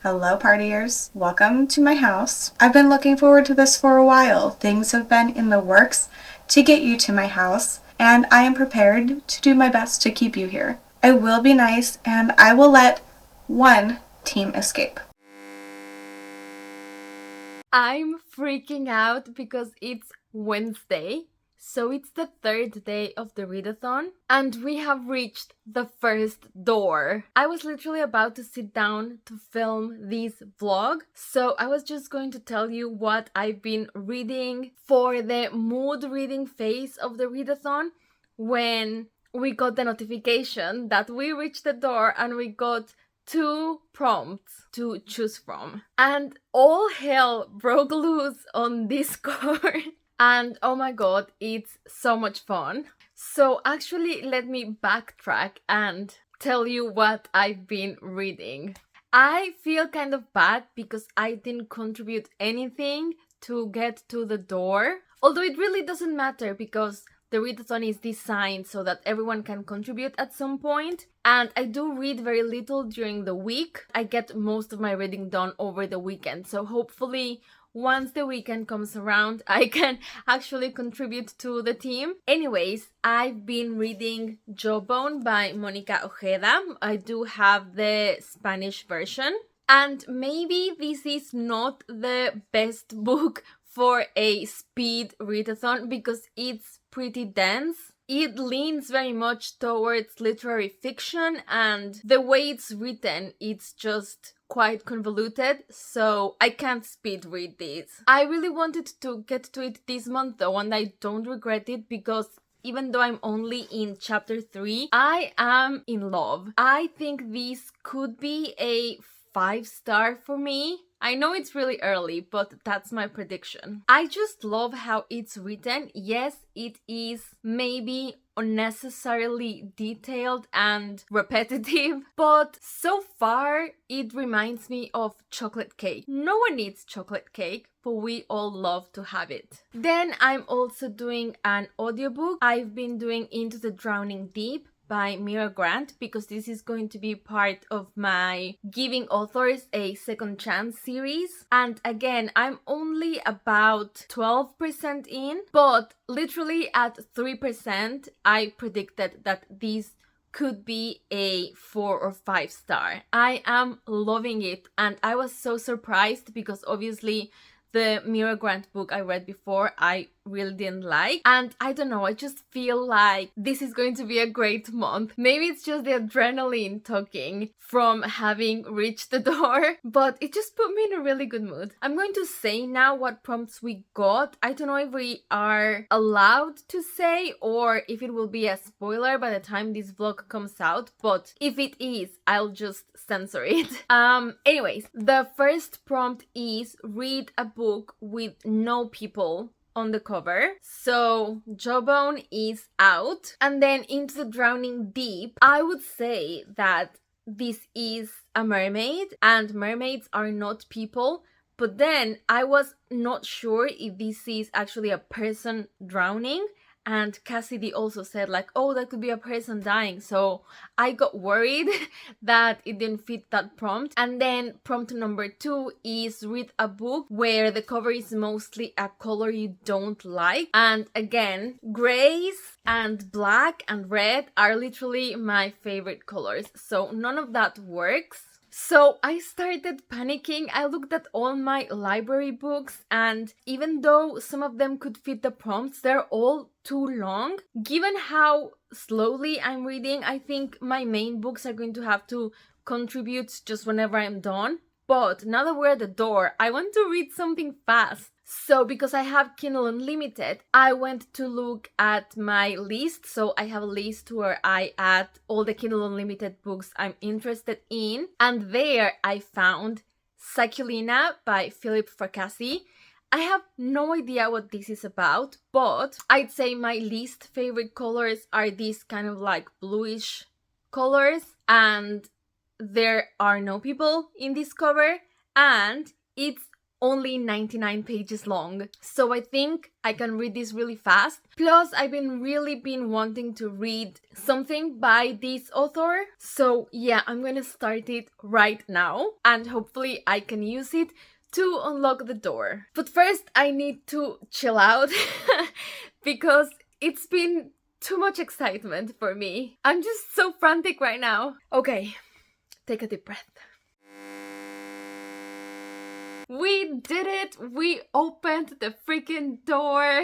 Hello, partiers. Welcome to my house. I've been looking forward to this for a while. Things have been in the works to get you to my house, and I am prepared to do my best to keep you here. I will be nice, and I will let one team escape. I'm freaking out because it's Wednesday. So it's the third day of the readathon and we have reached the first door. I was literally about to sit down to film this vlog. So I was just going to tell you what I've been reading for the mood reading phase of the readathon when we got the notification that we reached the door and we got 2 prompts to choose from. And all hell broke loose on Discord. And oh my god, it's so much fun. So actually, let me backtrack and tell you what I've been reading. I feel kind of bad because I didn't contribute anything to get to the door. Although it really doesn't matter because the readathon is designed so that everyone can contribute at some point. And I do read very little during the week. I get most of my reading done over the weekend. So hopefully once the weekend comes around, I can actually contribute to the team. Anyways, I've been reading Jawbone by Mónica Ojeda. I do have the Spanish version. And maybe this is not the best book for a speed readathon because it's pretty dense. It leans very much towards literary fiction, and the way it's written, it's just quite convoluted, so I can't speed read this. I really wanted to get to it this month though, and I don't regret it because even though I'm only in chapter 3, I am in love. I think this could be a 5-star for me. I know it's really early, but that's my prediction. I just love how it's written. Yes, it is maybe unnecessarily detailed and repetitive, but so far it reminds me of chocolate cake. No one needs chocolate cake, but we all love to have it. Then I'm also doing an audiobook. I've been doing Into the Drowning Deep by Mira because this is going to be part of my Giving Authors a Second Chance series. And again, I'm only about 12% in, but literally at 3%, I predicted that this could be a 4 or 5-star. I am loving it, and I was so surprised because obviously the Mira book I read before, I really didn't like. And I don't know, I just feel like this is going to be a great month. Maybe it's just the adrenaline talking from having reached the door, but it just put me in a really good mood. I'm going to say now what prompts we got. I don't know if we are allowed to say or if it will be a spoiler by the time this vlog comes out, but if it is, I'll just censor it. Anyways, the first prompt is read a book with no people on the cover. So Jawbone is out, and then Into the Drowning Deep, I would say that this is a mermaid and mermaids are not people, but then I was not sure if this is actually a person drowning. And Cassidy also said like, oh, that could be a person dying. So I got worried that it didn't fit that prompt. And then prompt number 2 is read a book where the cover is mostly a color you don't like. And again, grays and black and red are literally my favorite colors. So none of that works. So I started panicking. I looked at all my library books, and even though some of them could fit the prompts, they're all too long. Given how slowly I'm reading, I think my main books are going to have to contribute just whenever I'm done. But now that we're at the door, I want to read something fast. So because I have Kindle Unlimited, I went to look at my list. So I have a list where I add all the Kindle Unlimited books I'm interested in. And there I found Sacculina by Fracassi. I have no idea what this is about, but I'd say my least favorite colors are these kind of like bluish colors, and there are no people in this cover, and it's only 99 pages long. So I think I can read this really fast. Plus, I've really been wanting to read something by this author. So yeah, I'm gonna start it right now and hopefully I can use it to unlock the door. But first, I need to chill out because it's been too much excitement for me. I'm just so frantic right now. Okay, take a deep breath. We did it! We opened the freaking door!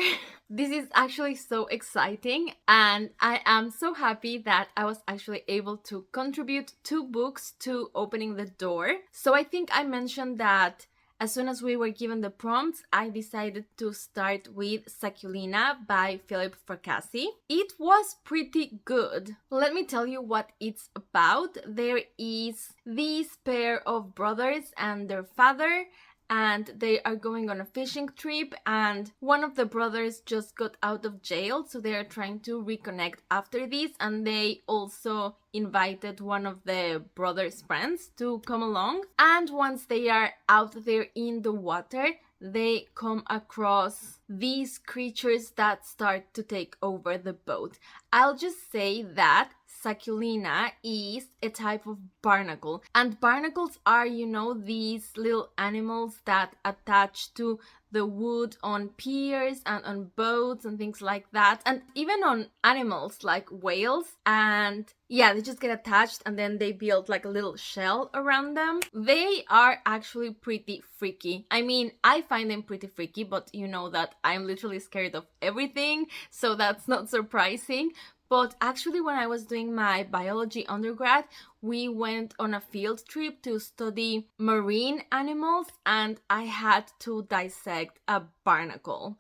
This is actually so exciting and I am so happy that I was actually able to contribute 2 books to opening the door. So I think I mentioned that as soon as we were given the prompts, I decided to start with Sacculina by Fracassi. It was pretty good. Let me tell you what it's about. There is this pair of brothers and their father, and they are going on a fishing trip, and one of the brothers just got out of jail, so they are trying to reconnect after this, and they also invited one of the brothers' friends to come along. And once they are out there in the water, they come across these creatures that start to take over the boat. I'll just say that Sacculina is a type of barnacle, and barnacles are, you know, these little animals that attach to the wood on piers and on boats and things like that, and even on animals like whales. And yeah, they just get attached and then they build like a little shell around them. They are actually pretty freaky. I mean, I find them pretty freaky, but you know that I'm literally scared of everything, so that's not surprising. But actually, when I was doing my biology undergrad, we went on a field trip to study marine animals, and I had to dissect a barnacle.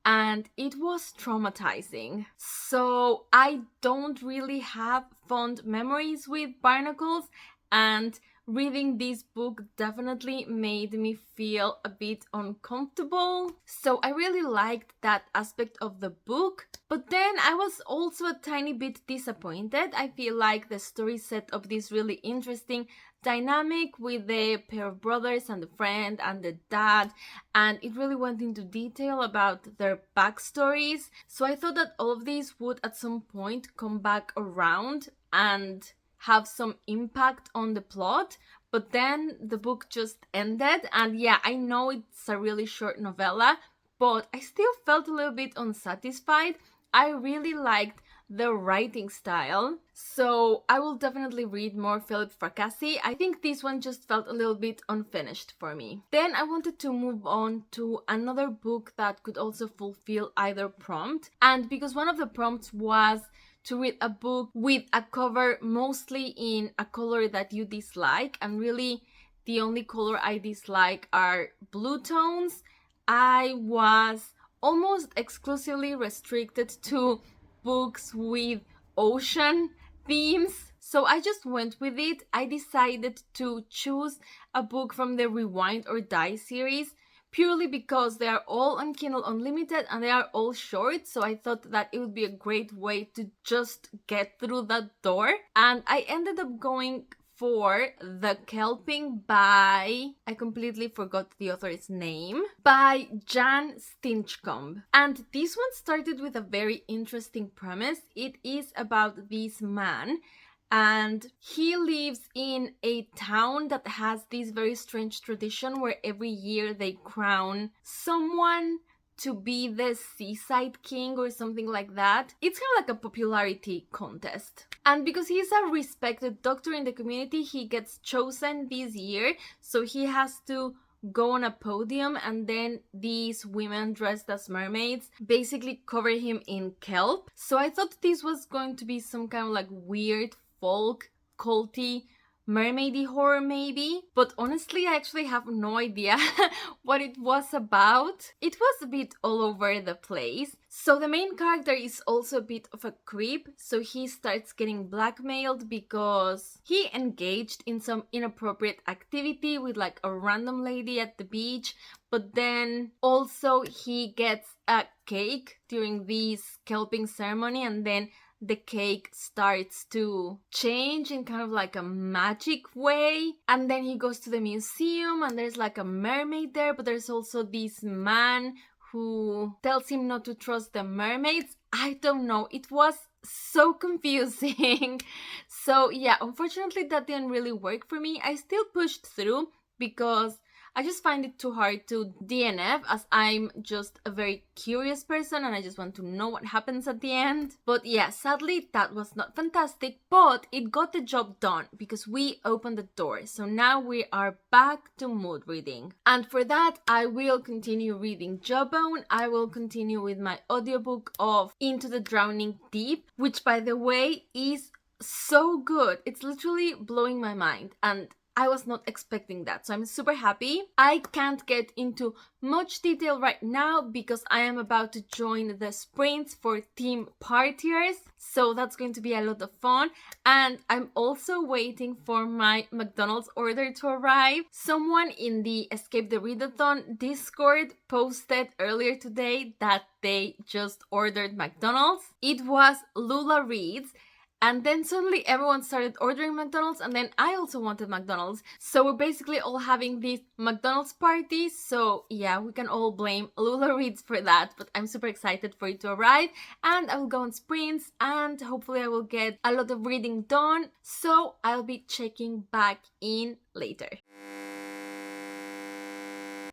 And it was traumatizing. So I don't really have fond memories with barnacles, and reading this book definitely made me feel a bit uncomfortable. So I really liked that aspect of the book, but then I was also a tiny bit disappointed. I feel like the story set up this really interesting dynamic with the pair of brothers and the friend and the dad, and it really went into detail about their backstories. So I thought that all of these would at some point come back around and have some impact on the plot, but then the book just ended. And yeah, I know it's a really short novella, but I still felt a little bit unsatisfied. I really liked the writing style, so I will definitely read more Fracassi. I think this one just felt a little bit unfinished for me. Then I wanted to move on to another book that could also fulfill either prompt, and because one of the prompts was to read a book with a cover mostly in a color that you dislike, and really the only color I dislike are blue tones, I was almost exclusively restricted to books with ocean themes. So I just went with it. I decided to choose a book from the Rewind or Die series, purely because they are all on Kindle Unlimited and they are all short, so I thought that it would be a great way to just get through that door. And I ended up going for The Kelping by, I completely forgot the author's name, by Jan Stinchcomb. And this one started with a very interesting premise. It is about this man, and he lives in a town that has this very strange tradition where every year they crown someone to be the seaside king or something like that. It's kind of like a popularity contest. And because he's a respected doctor in the community, he gets chosen this year, so he has to go on a podium, and then these women dressed as mermaids basically cover him in kelp. So I thought this was going to be some kind of like weird folk, culty, mermaidy horror maybe, but honestly I actually have no idea what it was about. It was a bit all over the place. So the main character is also a bit of a creep, so he starts getting blackmailed because he engaged in some inappropriate activity with like a random lady at the beach, but then also he gets a cake during this kelping ceremony, and then the cake starts to change in kind of like a magic way, and then he goes to the museum and there's like a mermaid there, but there's also this man who tells him not to trust the mermaids. I don't know, it was so confusing. So yeah, unfortunately that didn't really work for me. I still pushed through because I just find it too hard to DNF, as I'm just a very curious person and I just want to know what happens at the end. But yeah, sadly that was not fantastic, but it got the job done because we opened the door. So now we are back to mood reading. And for that, I will continue reading Jawbone. I will continue with my audiobook of Into the Drowning Deep, which by the way is so good. It's literally blowing my mind and I was not expecting that, so I'm super happy. I can't get into much detail right now because I am about to join the sprints for Team Partiers, so that's going to be a lot of fun. And I'm also waiting for my McDonald's order to arrive. Someone in the Escape The Readathon Discord posted earlier today that they just ordered McDonald's. It was Lula Reads. And then suddenly everyone started ordering McDonald's, and then I also wanted McDonald's. So we're basically all having these McDonald's parties. So yeah, we can all blame Lula Reads for that. But I'm super excited for it to arrive. And I will go on sprints and hopefully I will get a lot of reading done. So I'll be checking back in later.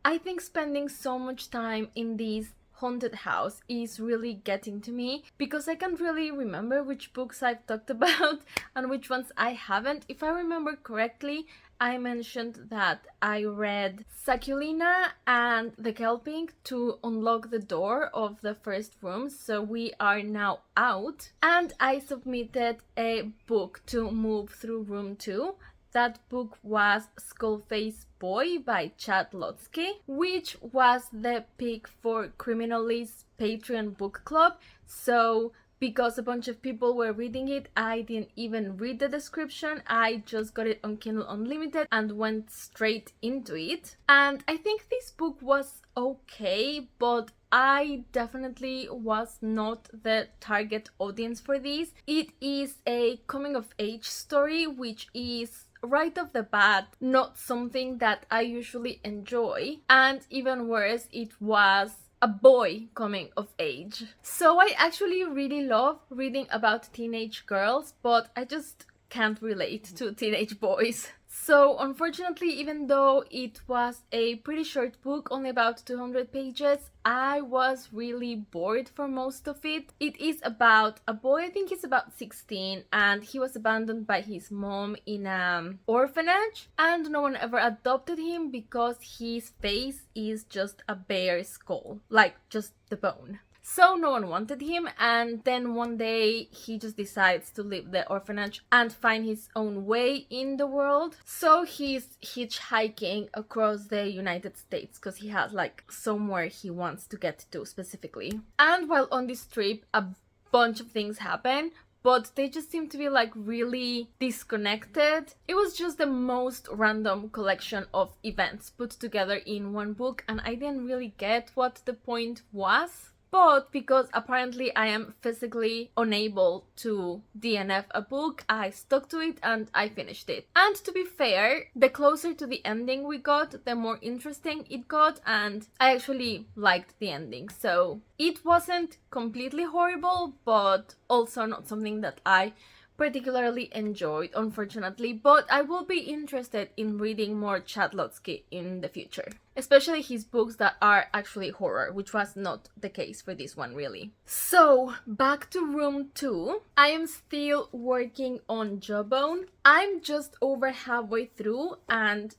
I think spending so much time in these haunted house is really getting to me because I can't really remember which books I've talked about and which ones I haven't. If I remember correctly, I mentioned that I read Sacculina and the Kelping to unlock the door of the first room, so we are now out, and I submitted a book to move through room 2. That book was Skullface Boy by Chad Lutzke, which was the pick for Criminalist's Patreon book club. So because a bunch of people were reading it, I didn't even read the description. I just got it on Kindle Unlimited and went straight into it. And I think this book was okay, but I definitely was not the target audience for this. It is a coming of age story, which is right off the bat not something that I usually enjoy, and even worse, it was a boy coming of age. So I actually really love reading about teenage girls, but I just can't relate to teenage boys. So unfortunately, even though it was a pretty short book, only about 200 pages, I was really bored for most of it. It is about a boy, I think he's about 16, and he was abandoned by his mom in an orphanage, and no one ever adopted him because his face is just a bear skull, like just the bone. So no one wanted him, and then one day he just decides to leave the orphanage and find his own way in the world. So he's hitchhiking across the United States because he has like somewhere he wants to get to specifically. And while on this trip, a bunch of things happen, but they just seem to be like really disconnected. It was just the most random collection of events put together in one book, and I didn't really get what the point was. But because apparently I am physically unable to DNF a book, I stuck to it and I finished it. And to be fair, the closer to the ending we got, the more interesting it got, and I actually liked the ending. So it wasn't completely horrible, but also not something that I particularly enjoyed, unfortunately, but I will be interested in reading more Chad Lutzke in the future, especially his books that are actually horror, which was not the case for this one really. So back to room 2. I am still working on Jawbone. I'm just over halfway through and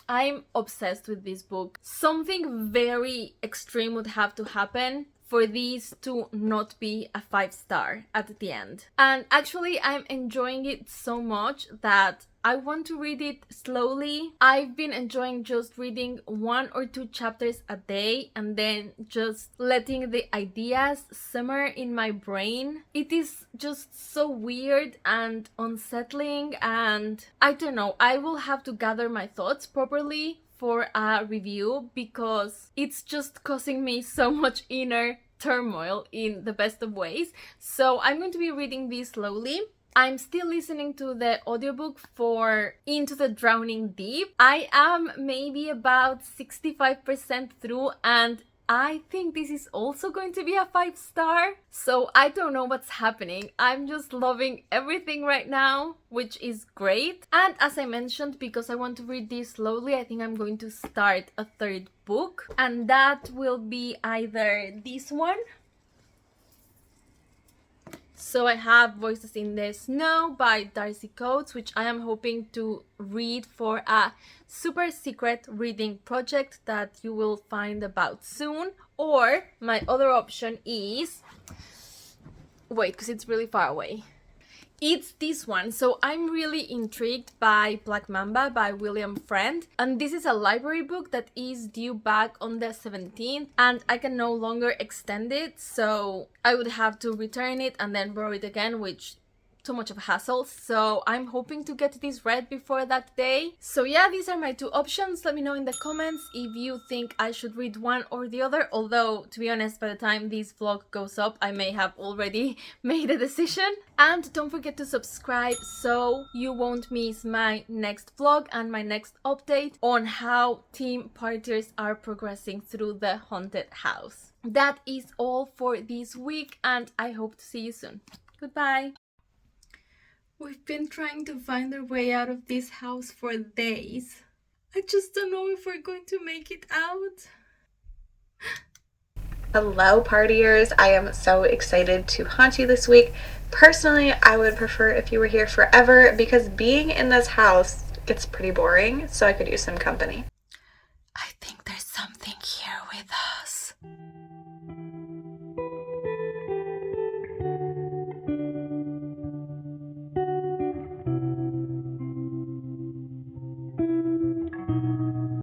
I'm obsessed with this book. Something very extreme would have to happen for these to not be a 5-star at the end. And actually I'm enjoying it so much that I want to read it slowly. I've been enjoying just reading 1 or 2 chapters a day and then just letting the ideas simmer in my brain. It is just so weird and unsettling, and I don't know, I will have to gather my thoughts properly for a review because it's just causing me so much inner turmoil in the best of ways. So I'm going to be reading this slowly. I'm still listening to the audiobook for Into the Drowning Deep. I am maybe about 65% through, and I think this is also going to be a 5-star. So I don't know what's happening. I'm just loving everything right now, which is great. And as I mentioned, because I want to read this slowly, I think I'm going to start a third book. And that will be either this one. So I have Voices in the Snow by Darcy Coates, which I am hoping to read for a super secret reading project that you will find about soon. Or my other option is, wait, because it's really far away. It's this one. So I'm really intrigued by Black Mamba by William Friend, and this is a library book that is due back on the 17th, and I can no longer extend it, so I would have to return it and then borrow it again, which too much of a hassle. So I'm hoping to get this read before that day. So yeah, these are my two options. Let me know in the comments if you think I should read one or the other, although to be honest, by the time this vlog goes up, I may have already made a decision. And don't forget to subscribe so you won't miss my next vlog and my next update on how Team Partiers are progressing through the haunted house. That is all for this week, and I hope to see you soon. Goodbye. We've been trying to find our way out of this house for days. I just don't know if we're going to make it out. Hello, partiers. I am so excited to haunt you this week. Personally, I would prefer if you were here forever because being in this house gets pretty boring, so I could use some company. I think there's something here with us.